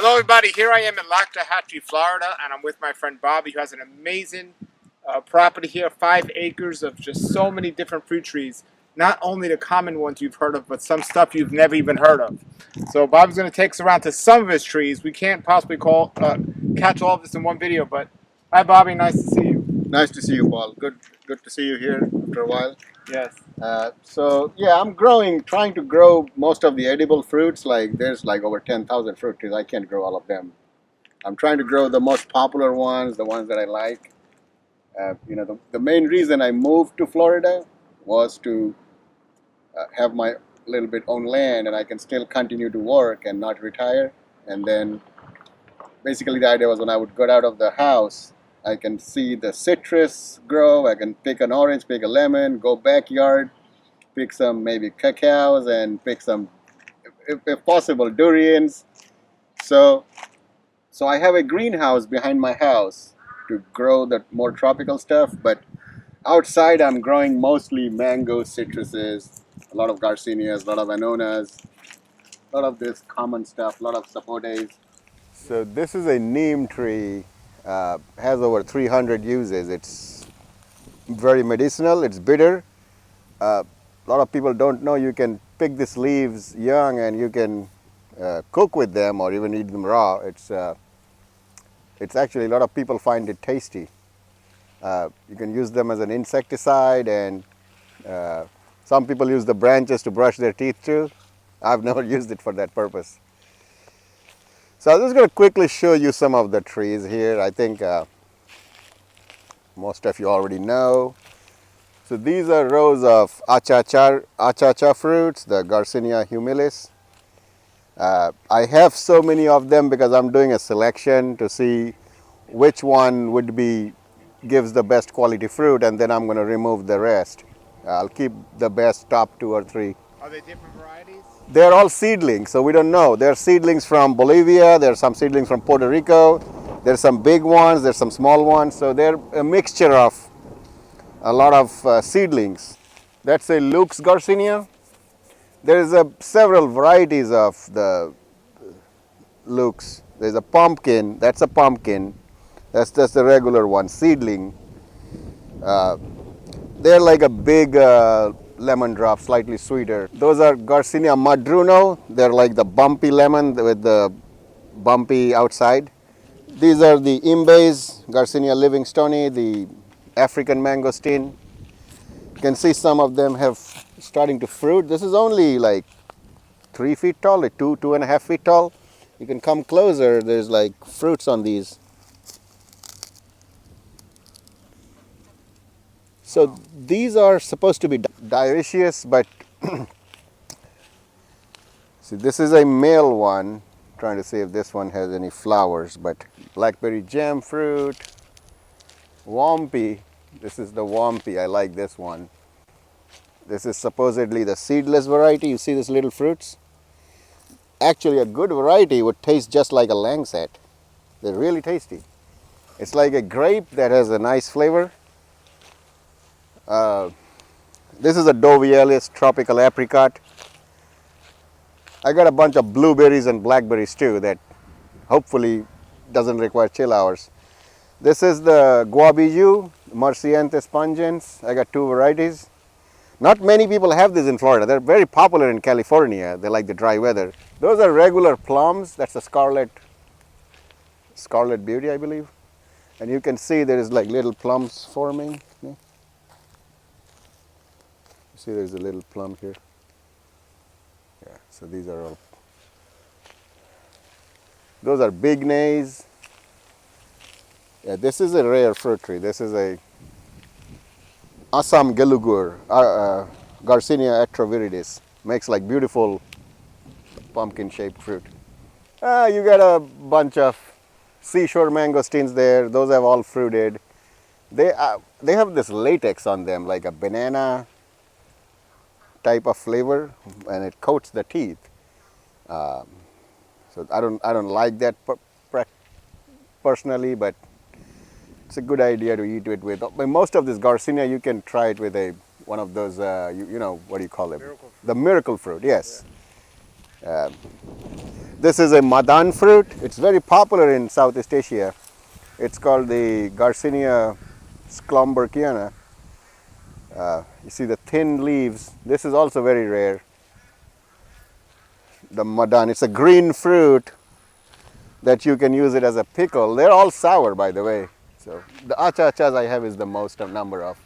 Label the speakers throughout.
Speaker 1: Hello everybody, here I am in Lakucha, Florida, and I'm with my friend Bobby, who has an amazing property here, 5 acres of just so many different fruit trees. Not only the common ones you've heard of, but some stuff you've never even heard of. So Bobby's going to take us around to some of his trees. We can't possibly catch all of this in one video, but hi Bobby, nice to see you.
Speaker 2: Nice to see you, Paul. Good to see you here after a while.
Speaker 1: Yes.
Speaker 2: So yeah, I'm trying to grow most of the edible fruits. Like there's like over 10,000 fruit trees. I can't grow all of them. I'm trying to grow the most popular ones, the ones that I like. The main reason I moved to Florida was to have my little bit own land, and I can still continue to work and not retire. And then basically the idea was when I would get out of the house, I can see the citrus grow. I can pick an orange, pick a lemon, go backyard, pick some maybe cacaos, and pick some, if possible, durians. So I have a greenhouse behind my house to grow the more tropical stuff. But outside, I'm growing mostly mango, citruses, a lot of garcinias, a lot of annonas, a lot of this common stuff, a lot of sapodillas. So this is a neem tree. Has over 300 uses. It's very medicinal. It's bitter. A lot of people don't know you can pick these leaves young and you can cook with them or even eat them raw. It's actually, a lot of people find it tasty. You can use them as an insecticide, and some people use the branches to brush their teeth too. I've never used it for that purpose. So I'm just going to quickly show you some of the trees here. I think most of you already know. So these are rows of achacha fruits, the Garcinia humilis. I have so many of them because I'm doing a selection to see which one gives the best quality fruit, and then I'm going to remove the rest. I'll keep the best top 2 or 3.
Speaker 1: Are they different varieties?
Speaker 2: They're all seedlings, so we don't know. They're seedlings from Bolivia, there's some seedlings from Puerto Rico, there's some big ones, there's some small ones, so they're a mixture of a lot of seedlings. That's a Lux Garcinia. There's several varieties of the Lux. There's a pumpkin, that's a pumpkin. That's just a regular one, seedling. They're like a big lemon drop, slightly sweeter. Those are Garcinia madruno. They're like the bumpy lemon with the bumpy outside. These are the imbes, Garcinia livingstoni, the African mangosteen. You can see some of them have starting to fruit. This is only like 3 feet tall, like 2.5 feet tall. You can come closer, there's like fruits on these. So these are supposed to be dioecious, but see, this is a male one. Trying to see if this one has any flowers, but blackberry jam fruit, wampy. This is the wampy. I like this one. This is supposedly the seedless variety. You see these little fruits? Actually, a good variety would taste just like a langsat. They're really tasty. It's like a grape that has a nice flavor. This is a Dovialis tropical apricot. I got a bunch of blueberries and blackberries too that hopefully doesn't require chill hours. This is the Guabiju, Marciantes pungens. I got 2 varieties. Not many people have this in Florida. They're very popular in California. They like the dry weather. Those are regular plums. That's a scarlet beauty, I believe. And you can see there is like little plums forming. See, there's a little plum here. Yeah, so these are all. Those are big nays. Yeah, this is a rare fruit tree. This is a Assam gelugur, Garcinia atroviridis. Makes like beautiful pumpkin-shaped fruit. You got a bunch of seashore mangosteens there. Those have all fruited. They have this latex on them, like a banana type of flavor, and it coats the teeth. So I don't like that personally, but it's a good idea to eat it with. Most of this Garcinia, you can try it with one of those, you know, what do you call them?
Speaker 1: Miracle fruit.
Speaker 2: The miracle fruit, yes. Yeah. This is a madan fruit. It's very popular in Southeast Asia. It's called the Garcinia Sclamber Kiana. You see the thin leaves. This is also very rare. The madan. It's a green fruit that you can use it as a pickle. They're all sour, by the way. So the achachas I have is the most number of.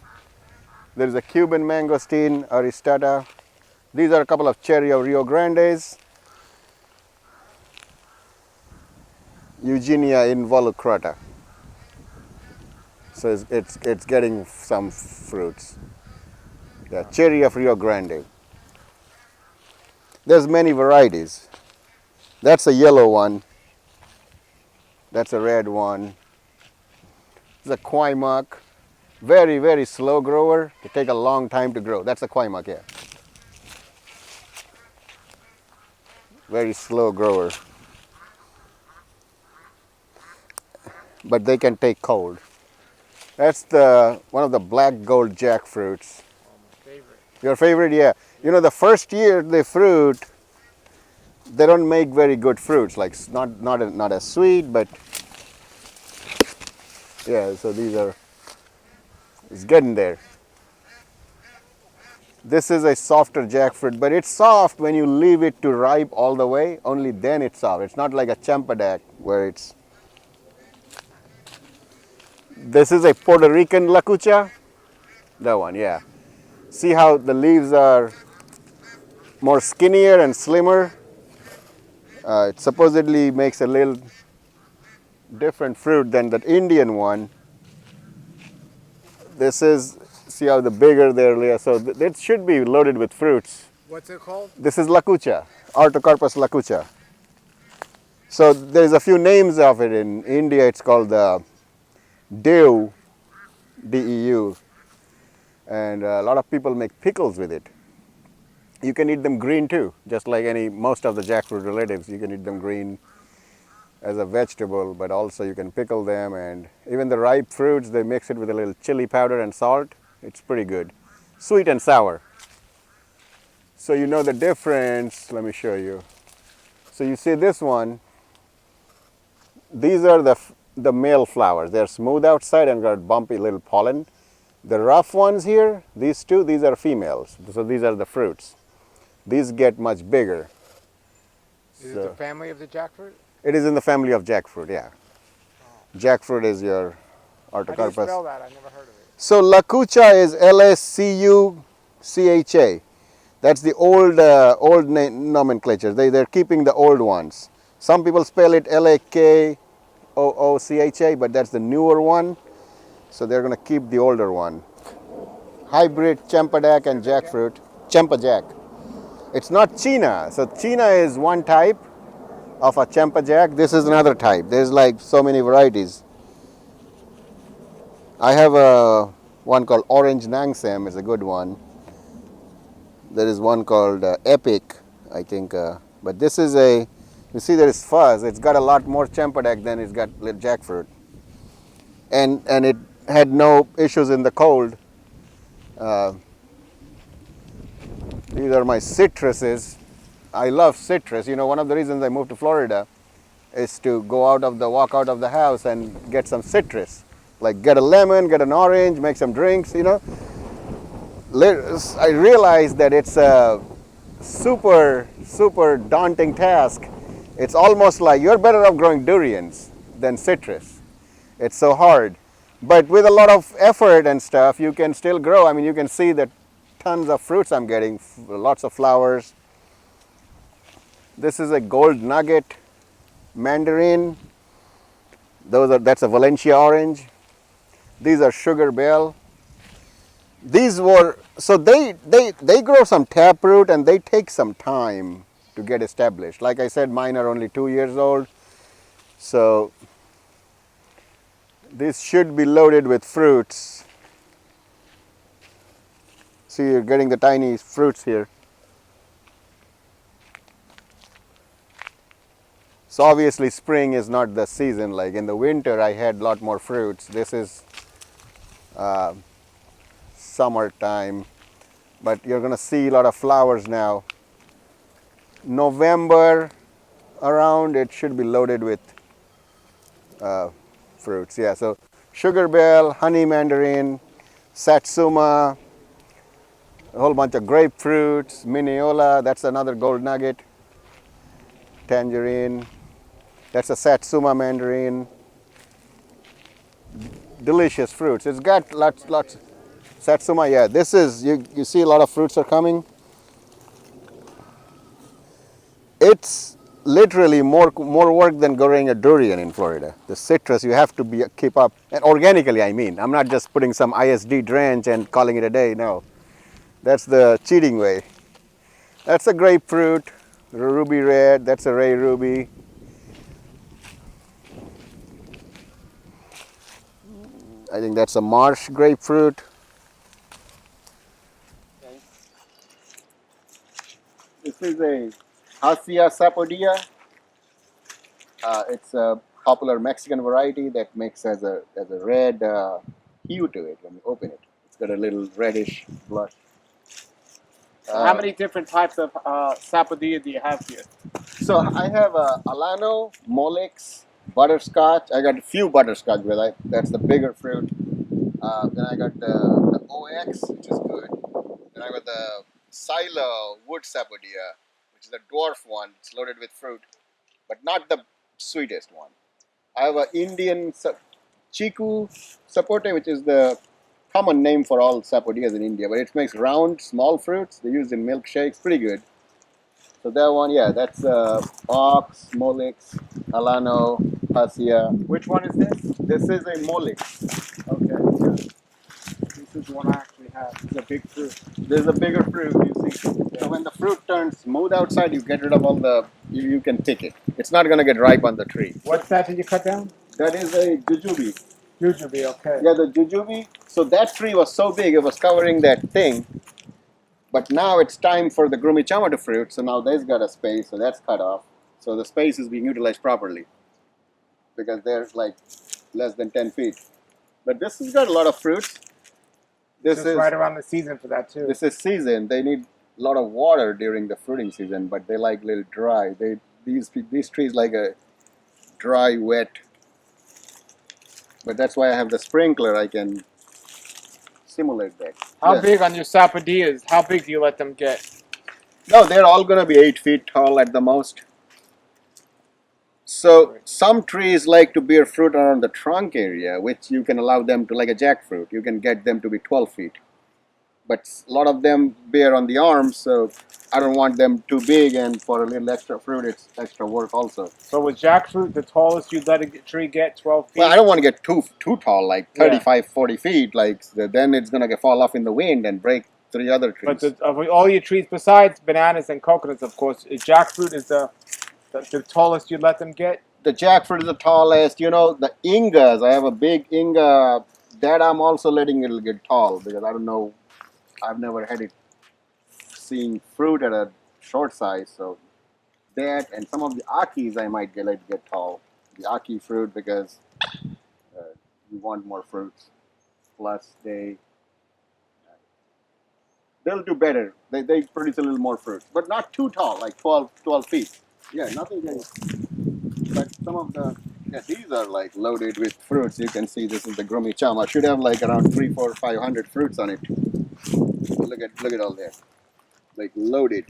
Speaker 2: There is a Cuban mangosteen, Aristata. These are a couple of cherry of Rio Grandes. Eugenia involucrata. So it's getting some fruits. Yeah, cherry of Rio Grande. There's many varieties. That's a yellow one. That's a red one. It's a quaimak. Very, very slow grower. It take a long time to grow. That's a quaimak, yeah. Very slow grower. But they can take cold. That's one of the black gold jackfruits.
Speaker 1: Oh, my favorite.
Speaker 2: Your favorite, yeah. You know, the first year they fruit, they don't make very good fruits. Like not as sweet, but yeah. So these are. It's getting there. This is a softer jackfruit, but it's soft when you leave it to ripe all the way. Only then it's soft. It's not like a champadak where it's. This is a Puerto Rican Lakucha. That one, yeah. See how the leaves are more skinnier and slimmer. It supposedly makes a little different fruit than that Indian one. This is, see how the bigger they're, so it should be loaded with fruits.
Speaker 1: What's it called?
Speaker 2: This is Lakucha, Artocarpus Lakucha. So there's a few names of it. In India it's called the Deu, D-E-U. And a lot of people make pickles with it. You can eat them green too, just like most of the jackfruit relatives. You can eat them green as a vegetable, but also you can pickle them. And even the ripe fruits, they mix it with a little chili powder and salt. It's pretty good. Sweet and sour. So you know the difference. Let me show you. So you see this one. These are the male flowers. They're smooth outside and got bumpy little pollen. The rough ones here, these two, these are females. So these are the fruits. These get much bigger.
Speaker 1: Is it the family of the jackfruit?
Speaker 2: It is in the family of jackfruit, yeah. Oh. Jackfruit is your Artocarpus.
Speaker 1: How do you spell that? I've never heard of it.
Speaker 2: So Lakucha is L-A-C-U-C-H-A. That's the old nomenclature. They're keeping the old ones. Some people spell it L-A-K-O-O-C-H-A, but that's the newer one. So they're going to keep the older one. Hybrid champadak and jackfruit. Champajack. It's not China. So China is one type of a champajack. This is another type. There's like so many varieties. I have one called Orange Nangsam. It's a good one. There is one called Epic, I think. But this is you see there is fuzz. It's got a lot more champadak than it's got jackfruit. And it had no issues in the cold. These are my citruses. I love citrus. You know, one of the reasons I moved to Florida is to walk out of the house and get some citrus. Like get a lemon, get an orange, make some drinks, you know. I realized that it's a super, super daunting task. It's almost like you're better off growing durians than citrus. It's so hard. But with a lot of effort and stuff, you can still grow. I mean, you can see that tons of fruits I'm getting, lots of flowers. This is a gold nugget, Mandarin. That's a Valencia orange. These are sugar bell. These were, so they grow some taproot and they take some time to get established. Like I said, mine are only 2 years old. So this should be loaded with fruits. See, you're getting the tiny fruits here. So obviously spring is not the season. Like in the winter I had a lot more fruits. This is summertime, but you're going to see a lot of flowers now. November, around, it should be loaded with fruits. Yeah, so sugar bell, honey mandarin, satsuma, a whole bunch of grapefruits, mineola, that's another gold nugget, tangerine, that's a satsuma mandarin. Delicious fruits. It's got lots. Satsuma, yeah. This is, you see a lot of fruits are coming. It's literally more work than growing a durian in Florida. The citrus you have to keep up, and organically I mean. I'm not just putting some ISD drench and calling it a day. No, that's the cheating way. That's a grapefruit, ruby red. That's a ray ruby. I think that's a marsh grapefruit. This is a Sapodilla. It's a popular Mexican variety that makes has a red hue to it when you open it. It's got a little reddish blush.
Speaker 1: So how many different types of sapodilla do you have here?
Speaker 2: So I have Alano, Molex, butterscotch. I got a few butterscotch, but that's the bigger fruit. Then I got the OX, which is good. Then I got the Silo wood sapodilla, which is a dwarf one. It's loaded with fruit, but not the sweetest one. I have an Indian Chiku sapote, which is the common name for all sapodillas in India, but it makes round, small fruits. They use in milkshakes, pretty good. So that one, yeah, that's Ox, Molix, Alano, Hasia.
Speaker 1: Which one is this?
Speaker 2: This is a Molix.
Speaker 1: Okay. Yeah. This is the one I actually have. It's a big fruit.
Speaker 2: There's a bigger fruit, you see. So when the fruit turns smooth outside, you get rid of all the, you can pick it. It's not going to get ripe on the tree.
Speaker 1: What's that that you cut down?
Speaker 2: That is a jujube.
Speaker 1: Jujube, okay.
Speaker 2: Yeah, the jujube. So that tree was so big, it was covering that thing. But now it's time for the grumichama to fruit. So now there's got a space, so that's cut off. So the space is being utilized properly because they're like less than 10 feet. But this has got a lot of fruits.
Speaker 1: This is right around the season for that too.
Speaker 2: This is season. They need a lot of water during the fruiting season, but they like a little dry. These trees like a dry, wet. But that's why I have the sprinkler. I can simulate that.
Speaker 1: How big on your sapodillas? How big do you let them get?
Speaker 2: No, they're all going to be 8 feet tall at the most. So some trees like to bear fruit around the trunk area, which you can allow them to, like a jackfruit, you can get them to be 12 feet. But a lot of them bear on the arms, so I don't want them too big, and for a little extra fruit, it's extra work also.
Speaker 1: So with jackfruit, the tallest you'd let a tree get 12 feet?
Speaker 2: Well, I don't want to get too tall, like 35, 40 feet, like then it's going to fall off in the wind and break 3 other trees.
Speaker 1: But of all your trees, besides bananas and coconuts, of course, jackfruit is the tallest you'd let them get?
Speaker 2: The jackfruit is the tallest. You know, the ingas, I have a big inga that I'm also letting it get tall because I don't know, I've never had it seen fruit at a short size. So that and some of the akis I might let it get tall. The aki fruit because you want more fruits. Plus they'll do better. They produce a little more fruit, but not too tall, like 12 feet. Yeah, nothing can. But some of the, these are like loaded with fruits. You can see this is the grumichama. Should have like around 300, 400, 500 fruits on it. Look at all that, like loaded.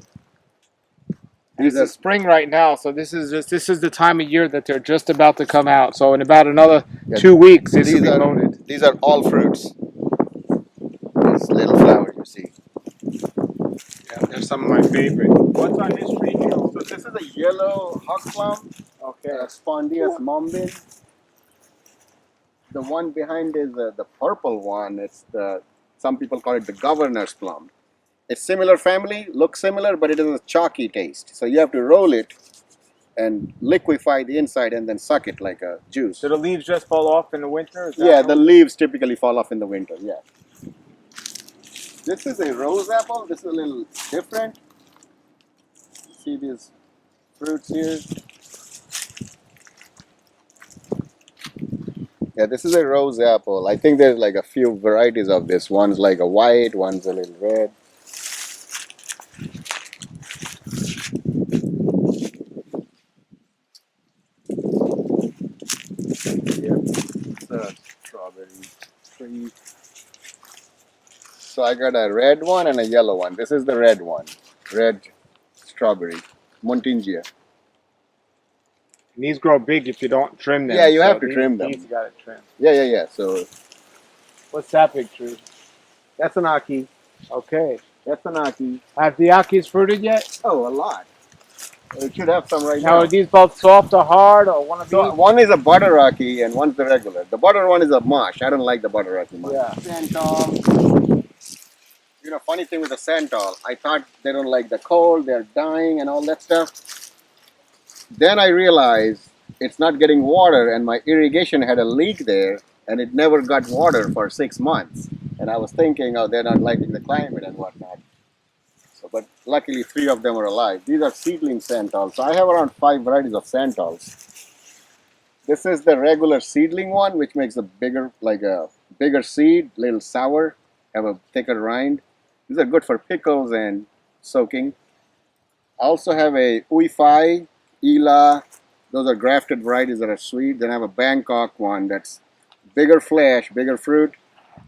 Speaker 1: It's spring right now, so this is the time of year that they're just about to come out. So in about another 2 weeks, this will be loaded.
Speaker 2: These are all fruits. This little flower you see.
Speaker 1: Yeah, they're some of my favorite. What's on this tree here?
Speaker 2: So this is a yellow hawk plum.
Speaker 1: Okay.
Speaker 2: Spondius mombin. The one behind is the purple one. It's some people call it the governor's plum. It's similar family, looks similar, but it has a chalky taste. So you have to roll it and liquefy the inside and then suck it like a juice.
Speaker 1: So the leaves just fall off in the winter?
Speaker 2: Yeah, the leaves typically fall off in the winter, yeah. This is a rose apple. This is a little different. See these fruits here? Yeah, this is a rose apple. I think there's like a few varieties of this. One's like a white, one's a little red. tree. So I got a red one and a yellow one. This is the red one. Red strawberry. Montingia.
Speaker 1: And these grow big if you don't trim them.
Speaker 2: Yeah, you
Speaker 1: so
Speaker 2: have to trim them.
Speaker 1: These you gotta trim.
Speaker 2: Yeah. So
Speaker 1: What's that big tree?
Speaker 2: that's an aki.
Speaker 1: Okay.
Speaker 2: That's an aki.
Speaker 1: Have the Akis fruited yet?
Speaker 2: Oh, a lot. It should have some right
Speaker 1: Now
Speaker 2: now.
Speaker 1: are these both soft or hard or one of
Speaker 2: So
Speaker 1: these?
Speaker 2: one is a butter aki and one's the regular. The butter one is a mush. I don't like the butter aki much.
Speaker 1: Yeah.
Speaker 2: Santal. You know, funny thing with the santal, I thought they don't like the cold, they're dying and all that stuff. Then I realized it's not getting water and my irrigation had a leak there and it never got water for 6 months. And I was thinking, oh, they're not liking the climate and whatnot. So, but luckily 3 of them are alive. These are seedling santals. So I have around 5 varieties of santals. This is the regular seedling one, which makes a bigger, like a bigger seed, little sour, have a thicker rind. These are good for pickles and soaking. I also have a Uifai, Ila. Those are grafted varieties that are sweet. Then I have a Bangkok one that's bigger flesh, bigger fruit,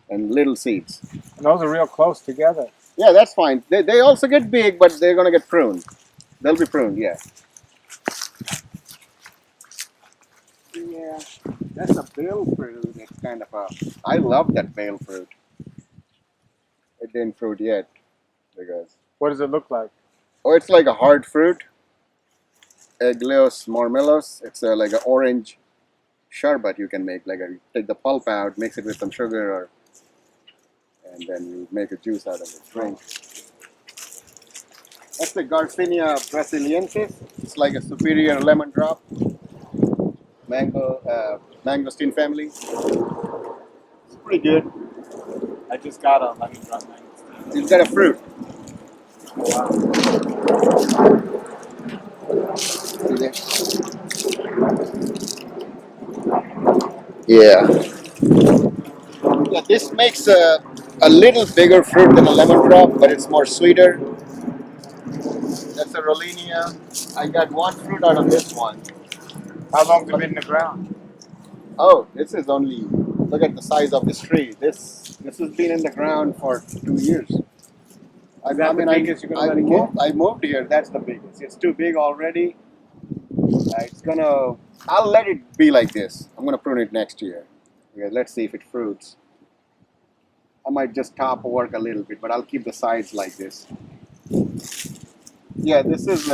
Speaker 2: and little seeds.
Speaker 1: And those are real close together.
Speaker 2: Yeah, that's fine. They also get big, but they're going to get pruned. They'll be pruned, yeah. Yeah, that's a bale fruit. It's kind of a... I love that bale fruit. It didn't fruit yet because...
Speaker 1: What does it look like?
Speaker 2: Oh, it's like a hard fruit. Egleos marmelos. It's like an orange sherbet you can make. Like you take the pulp out, mix it with some sugar, or and then you make a juice out of it. Drink. That's the Garcinia brasiliensis. It's like a superior lemon drop. Mangosteen family. It's pretty good.
Speaker 1: I just got a lemon drop mangosteen.
Speaker 2: It's got a fruit.
Speaker 1: Wow.
Speaker 2: Yeah. Yeah, this makes a little bigger fruit than a lemon drop, but it's more sweeter. That's a Rollinia. I got one fruit out of this one.
Speaker 1: How long has it been in the ground?
Speaker 2: Oh, this is only, look at the size of this tree. This has been in the ground for 2 years.
Speaker 1: Is that the biggest you're gonna let it get?
Speaker 2: I moved here, that's the biggest. It's too big already. I'll let it be like this. I'm gonna prune it next year. Okay, let's see if it fruits. I might just top work a little bit, but I'll keep the sides like this. Yeah, this is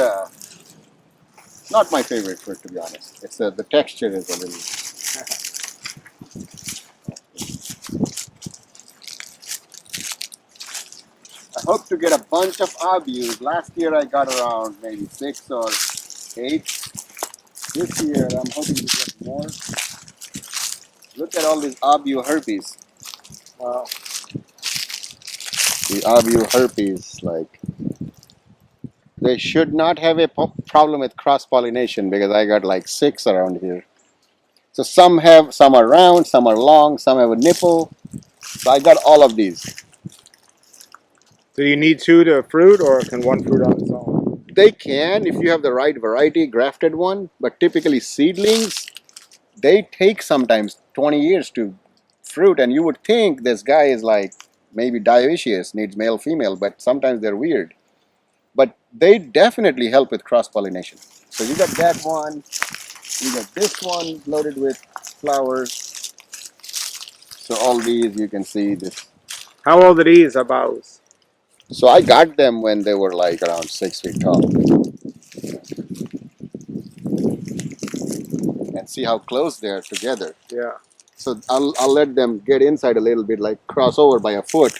Speaker 2: not my favorite fruit, to be honest. It's the texture is a little. I hope to get a bunch of abus. Last year I got around maybe 6 or 8. This year I'm hoping to get more. Look at all these abu herpes.
Speaker 1: Wow.
Speaker 2: The abu herpes, like, they should not have a problem with cross-pollination because I got like 6 around here. So some are round, some are long, some have a nipple. So I got all of these.
Speaker 1: Do you need 2 to fruit, or can 1 fruit on its own?
Speaker 2: They can if you have the right variety, grafted one, but typically seedlings, they take sometimes 20 years to fruit, and you would think this guy is like maybe dioecious, needs male, female, but sometimes they're weird. But they definitely help with cross-pollination. So you got that one, you got this one loaded with flowers. So all these, you can see this.
Speaker 1: How old are these abous?
Speaker 2: So I got them when they were like around 6 feet tall. And see how close they are together.
Speaker 1: Yeah.
Speaker 2: So I'll let them get inside a little bit, like cross over by a foot.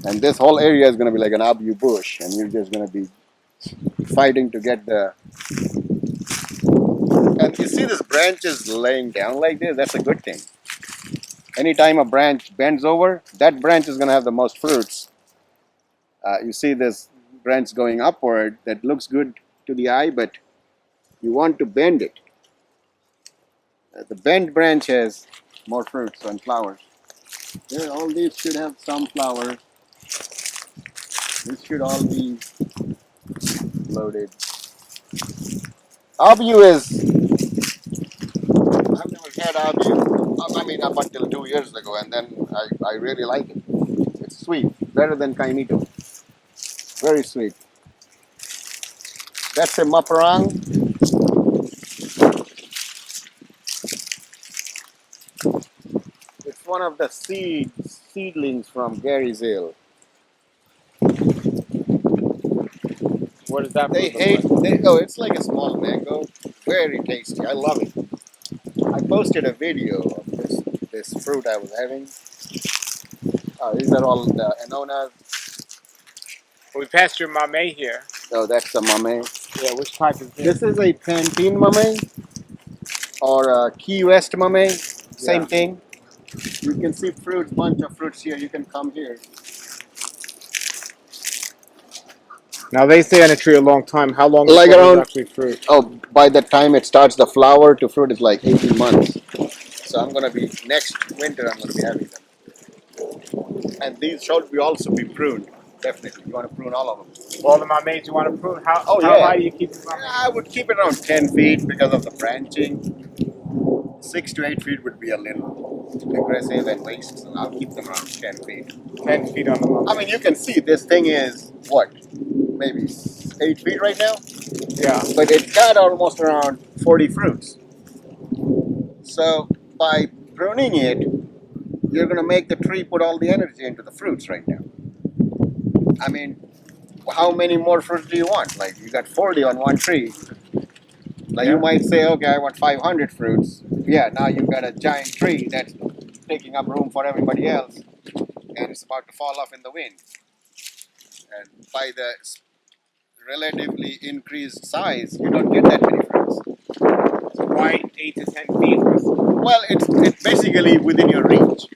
Speaker 2: And this whole area is going to be like an abu bush. And you're just going to be fighting to get the... And you see this branch is laying down like this? That's a good thing. Anytime a branch bends over, that branch is going to have the most fruits. You see this branch going upward, that looks good to the eye, but you want to bend it. The bent branch has more fruits and flowers. There, all these should have some flowers. These should all be loaded. Abu is, I've never had abu. I mean, up until 2 years ago, and then I really like it. It's sweet, better than kainito. Very sweet. That's a maparang. It's one of the seedlings from Gary's Hill.
Speaker 1: What does that
Speaker 2: They
Speaker 1: fruit look
Speaker 2: hate.
Speaker 1: like?
Speaker 2: Oh, it's like a small mango. Very tasty. I love it. I posted a video of this fruit I was having. These are all the anonas.
Speaker 1: We passed your mame here.
Speaker 2: So that's the mame.
Speaker 1: Yeah, which type is
Speaker 2: This
Speaker 1: this?
Speaker 2: is a Pantene mame or a Key West mame. Same
Speaker 1: Yeah.
Speaker 2: thing. You can see fruits, bunch of fruits here. You can come here.
Speaker 1: Now they stay on a tree a long time. How long
Speaker 2: Like
Speaker 1: before there's
Speaker 2: around,
Speaker 1: actually fruit?
Speaker 2: oh, by the time it starts the flower to fruit is like 18 months. So I'm gonna be, next winter I'm gonna be having them. And these should be also be pruned. Definitely. You want to prune all of them.
Speaker 1: All the mames you want to prune?
Speaker 2: Oh
Speaker 1: How
Speaker 2: yeah.
Speaker 1: high do you keep the mame?
Speaker 2: I would keep it around 10 feet because of the branching. 6 to 8 feet would be a little aggressive and waste. So I'll keep them around 10 feet.
Speaker 1: 10 feet on the mame.
Speaker 2: I mean, you can see this thing is what? Maybe 8 feet right now?
Speaker 1: Yeah.
Speaker 2: But it got almost around 40 fruits. So by pruning it, you're going to make the tree put all the energy into the fruits right now. I mean, how many more fruits do you want? Like, you got 40 on one tree. Like, you might say, okay, I want 500 fruits. Yeah, now you've got a giant tree that's taking up room for everybody else, and it's about to fall off in the wind. And by the relatively increased size, you don't get that many fruits.
Speaker 1: So why 8 to 10 feet?
Speaker 2: Well, it's basically within your reach.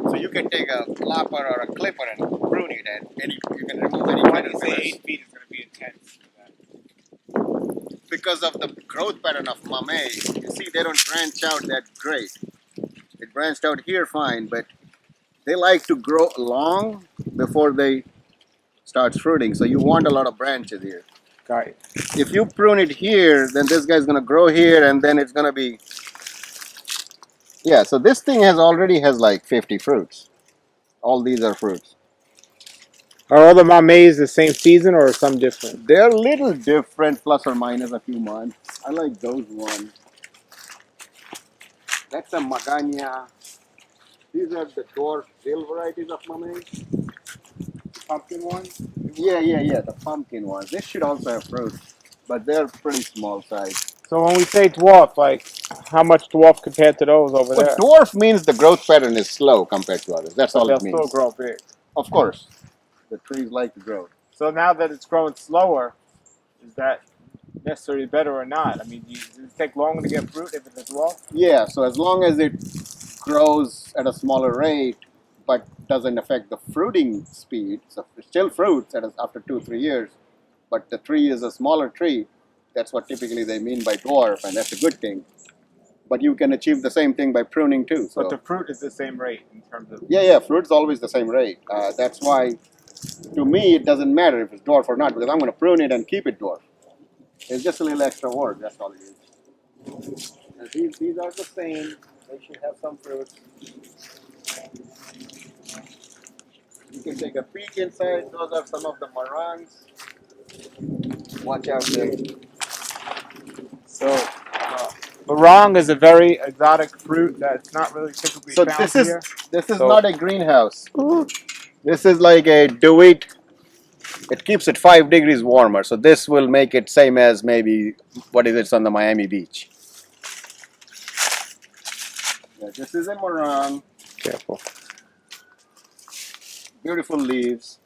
Speaker 2: So you can take a lapper or a clipper and prune it, and you can remove any
Speaker 1: Why do you say
Speaker 2: caterpillars.
Speaker 1: 8 feet is going to be intense?
Speaker 2: Because of the growth pattern of mame. You see, they don't branch out that great. It branched out here fine, but they like to grow long before they start fruiting. So you want a lot of branches here.
Speaker 1: Got it.
Speaker 2: If you prune it here, then this guy's gonna grow here, and then it's gonna be. Yeah. So this thing already has like 50 fruits. All these are fruits.
Speaker 1: Are all the mames the same season or some different?
Speaker 2: They're a little different, plus or minus a few months. I like those ones. That's a magania. These are the dwarf dill varieties of mame.
Speaker 1: Pumpkin one?
Speaker 2: Yeah. The pumpkin ones. They should also have fruit, but they're pretty small size.
Speaker 1: So when we say dwarf, like how much dwarf compared to those over
Speaker 2: Well,
Speaker 1: there?
Speaker 2: dwarf means the growth pattern is slow compared to others. That's
Speaker 1: But
Speaker 2: all
Speaker 1: they'll
Speaker 2: it
Speaker 1: still
Speaker 2: means.
Speaker 1: grow big.
Speaker 2: Of course, the trees like to grow.
Speaker 1: So now that it's growing slower, is that necessarily better or not? I mean, does it take longer to get fruit if it's a dwarf?
Speaker 2: Yeah, so as long as it grows at a smaller rate, but doesn't affect the fruiting speed, so it still fruits after 2-3 years, but the tree is a smaller tree. That's what typically they mean by dwarf, and that's a good thing. But you can achieve the same thing by pruning too. So
Speaker 1: But the fruit is the same rate in terms of.
Speaker 2: yeah, fruit's always the same rate. That's why, to me, it doesn't matter if it's dwarf or not, because I'm going to prune it and keep it dwarf. It's just a little extra work. That's all it is. And these are the same. They should have some fruits. You can take a peek inside. Those are some of the marangs. Watch out there.
Speaker 1: So, marang is a very exotic fruit that's not really typically
Speaker 2: So
Speaker 1: found
Speaker 2: this
Speaker 1: here.
Speaker 2: is not a greenhouse. This is like a Dewitt. It keeps it 5 degrees warmer. So this will make it same as maybe what is it on the Miami beach. Yeah, this is a marang.
Speaker 1: Careful.
Speaker 2: Beautiful leaves.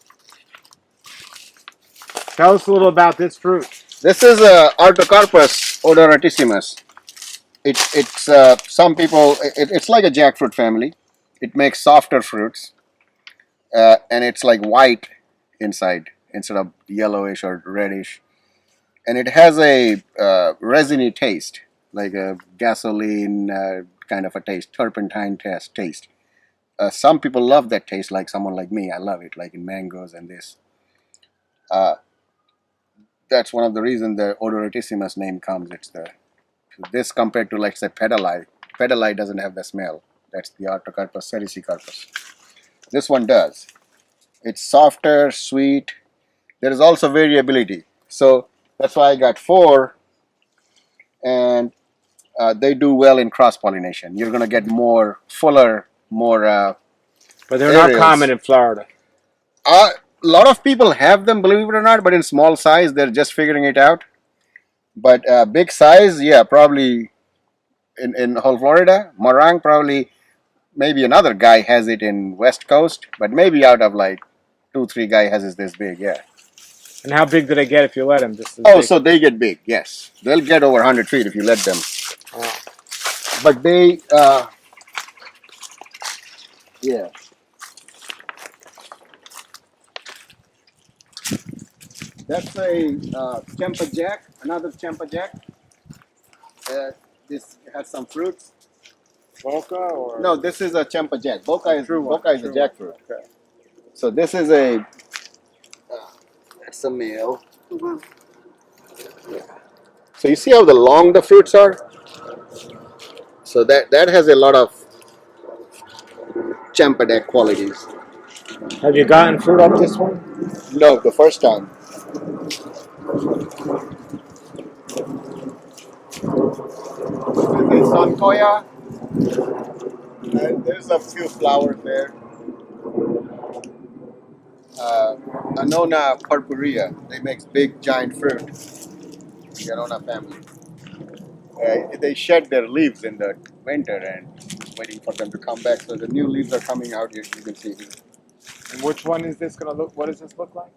Speaker 1: Tell us a little about this fruit.
Speaker 2: This is Artocarpus Odoratissimus. It's some people. It's like a jackfruit family. It makes softer fruits, and it's like white inside instead of yellowish or reddish. And it has a resiny taste, like a gasoline kind of a taste, turpentine taste. Some people love that taste, like someone like me. I love it, like in mangoes and this. That's one of the reasons the Odoratissimus name comes. It's this compared to, let's say, pedali. Pedali doesn't have the smell. That's the Artocarpus Odoratissimus. This one does. It's softer, sweet. There is also variability. So that's why I got 4, and they do well in cross-pollination. You're going to get more fuller, more
Speaker 1: But they're not
Speaker 2: aerials.
Speaker 1: common in Florida.
Speaker 2: A lot of people have them, believe it or not, but in small size, they're just figuring it out. But big size, yeah, probably in whole Florida. Marang, probably, maybe another guy has it in West Coast, but maybe out of like 2-3 guy has it this big, yeah.
Speaker 1: And how big do they get if you let them? Just
Speaker 2: Oh,
Speaker 1: big?
Speaker 2: so they get big, yes. They'll get over 100 feet if you let them.
Speaker 1: Oh.
Speaker 2: But they, yeah. That's a Champa Jack, another Champa Jack. This has some fruits.
Speaker 1: Boca or
Speaker 2: No, this is a Champa Jack. Boca is a jackfruit.
Speaker 1: Okay.
Speaker 2: So this is a, that's a male. So you see how long the fruits are? So that has a lot of Champa Jack qualities.
Speaker 1: Have you gotten fruit off this one?
Speaker 2: No, the first time. This is Sankoya. There's a few flowers there. Annona purpurea. They make big giant fruit. The Annona family. They shed their leaves in the winter and waiting for them to come back. So the new leaves are coming out. You can see here.
Speaker 1: And which one is this gonna look? What does this look like?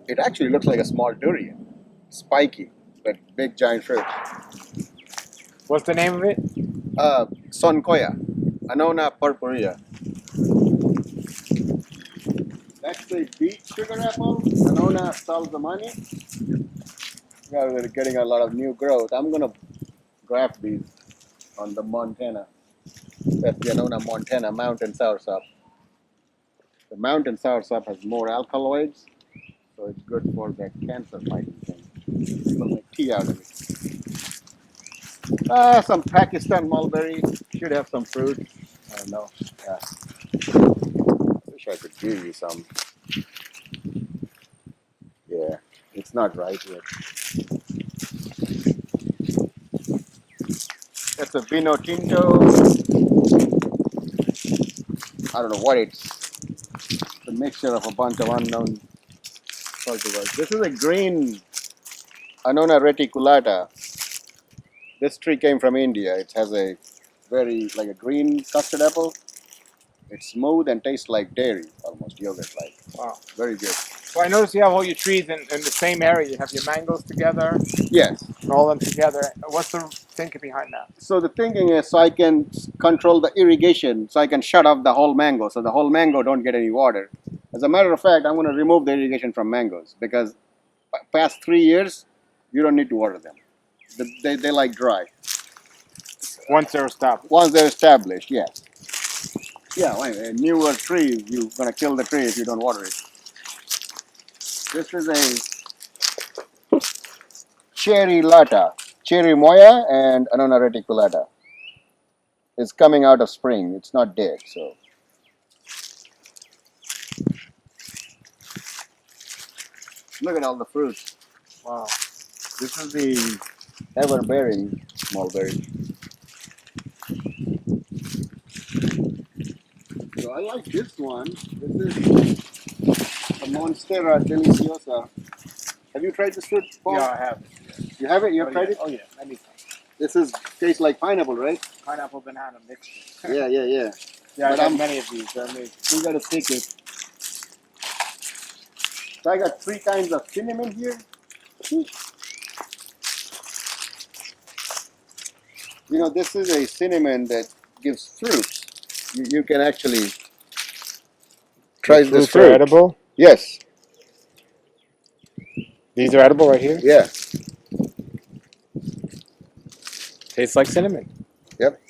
Speaker 2: It actually looks like a small durian, spiky, but big giant fruit.
Speaker 1: What's the name of it?
Speaker 2: Sonkoya, Annona purpurea. That's the beet sugar apple, Annona salzamani. Yeah, we're getting a lot of new growth. I'm gonna graft these on the Montana. That's the Annona Montana mountain soursop. The mountain soursop has more alkaloids, so it's good for that cancer fighting thing. People make tea out of it. Some Pakistan mulberry should have some fruit. I don't know. Yeah. Wish I could give you some. Yeah, it's not right yet. That's a Vino Tinto. I don't know what it's. It's a mixture of a bunch of unknown cultivars. This is a green Annona reticulata. This tree came from India. It has a very, like a green custard apple. It's smooth and tastes like dairy, almost yogurt-like.
Speaker 1: Wow.
Speaker 2: Very good.
Speaker 1: So I noticed you have all your trees in the same area. You have your mangoes together,
Speaker 2: Yes.
Speaker 1: and all of them together. What's the thinking behind that?
Speaker 2: So the thinking is so I can control the irrigation, so I can shut off the whole mango, so the whole mango don't get any water. As a matter of fact, I'm going to remove the irrigation from mangoes because past 3 years, you don't need to water them. They like dry.
Speaker 1: Once they're established.
Speaker 2: Once they're established, yes. Yeah, a newer tree, you're going to kill the tree if you don't water it. This is a cherry lata, cherry moya and Annona reticulata. It's coming out of spring. It's not dead, so. Look at all the fruits.
Speaker 1: Wow.
Speaker 2: This is the ever-bearing mulberry. So I like this one. This is a Monstera deliciosa. Have you tried this fruit, Paul?
Speaker 1: Yeah, I have.
Speaker 2: You have it? You have tried
Speaker 1: yeah.
Speaker 2: it?
Speaker 1: Oh yeah, I need some.
Speaker 2: This tastes like pineapple, right?
Speaker 1: Pineapple banana mixture.
Speaker 2: Yeah.
Speaker 1: Yeah,
Speaker 2: But
Speaker 1: I got many of these. They're amazing.
Speaker 2: We gotta pick it. So I got 3 kinds of cinnamon here. You know, this is a cinnamon that gives fruits. You can actually try this fruit.
Speaker 1: Are edible.
Speaker 2: Yes.
Speaker 1: These are edible right here.
Speaker 2: Yeah.
Speaker 1: Tastes like cinnamon.
Speaker 2: Yep.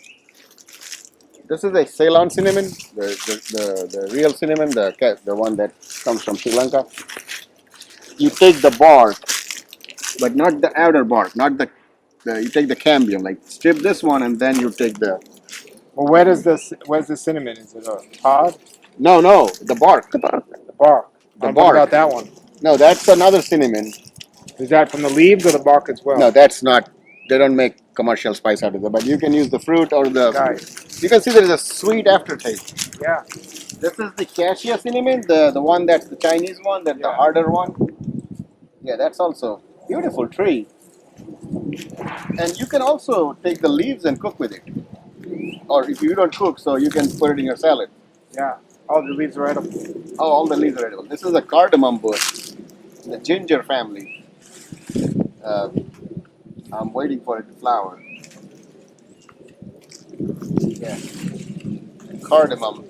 Speaker 2: This is a Ceylon cinnamon, the real cinnamon, the one that comes from Sri Lanka. You take the bark, but not the outer bark, not the you take the cambium, like strip this one and then you take the
Speaker 1: Well, where's the cinnamon? Is it a pod?
Speaker 2: No, the bark.
Speaker 1: The bark.
Speaker 2: The
Speaker 1: What
Speaker 2: bark.
Speaker 1: about that one?
Speaker 2: No, that's another cinnamon.
Speaker 1: Is that from the leaves or the bark as well?
Speaker 2: No, that's not. They don't make commercial spice out of it, but you can use the fruit or the.
Speaker 1: Guys.
Speaker 2: You can see there is a sweet aftertaste.
Speaker 1: Yeah.
Speaker 2: This is the cassia cinnamon, the one that's the Chinese one, that's the
Speaker 1: Yeah.
Speaker 2: harder one. Yeah, that's also beautiful tree. And you can also take the leaves and cook with it. Or if you don't cook, so you can put it in your salad.
Speaker 1: Yeah. Oh, the leaves are edible.
Speaker 2: Oh, all the leaves are edible. This is a cardamom bush, the ginger family. I'm waiting for it to flower. Yeah. Cardamom.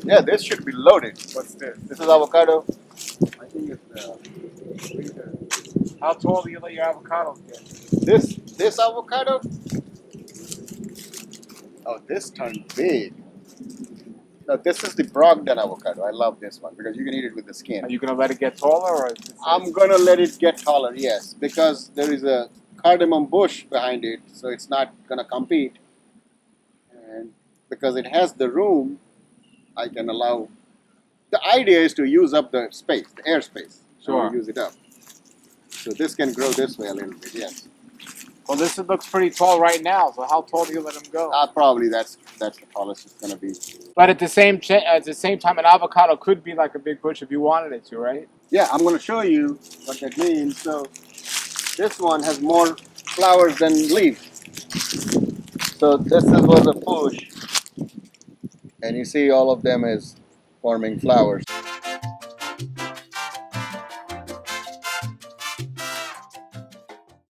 Speaker 2: Yeah, this should be loaded.
Speaker 1: What's this?
Speaker 2: This is avocado. I think it's
Speaker 1: How tall do you let your avocados get?
Speaker 2: this avocado. Oh, this turned big. No, this is the Brockton avocado. I love this one because you can eat it with the skin.
Speaker 1: Are you gonna let it get taller, or is this
Speaker 2: I'm gonna let it get taller, yes, because there is a cardamom bush behind it, so it's not gonna compete. And because it has the room, I can allow. The idea is to use up the space, the airspace.
Speaker 1: Sure.
Speaker 2: Use it up. So this can grow this way a little bit, yes.
Speaker 1: Well, this looks pretty tall right now. So how tall do you let them go?
Speaker 2: Probably that's the tallest it's gonna be.
Speaker 1: But at the same time, an avocado could be like a big bush if you wanted it to, right?
Speaker 2: Yeah, I'm gonna show you what that means. So this one has more flowers than leaves. So this was a bush, and you see all of them is forming flowers.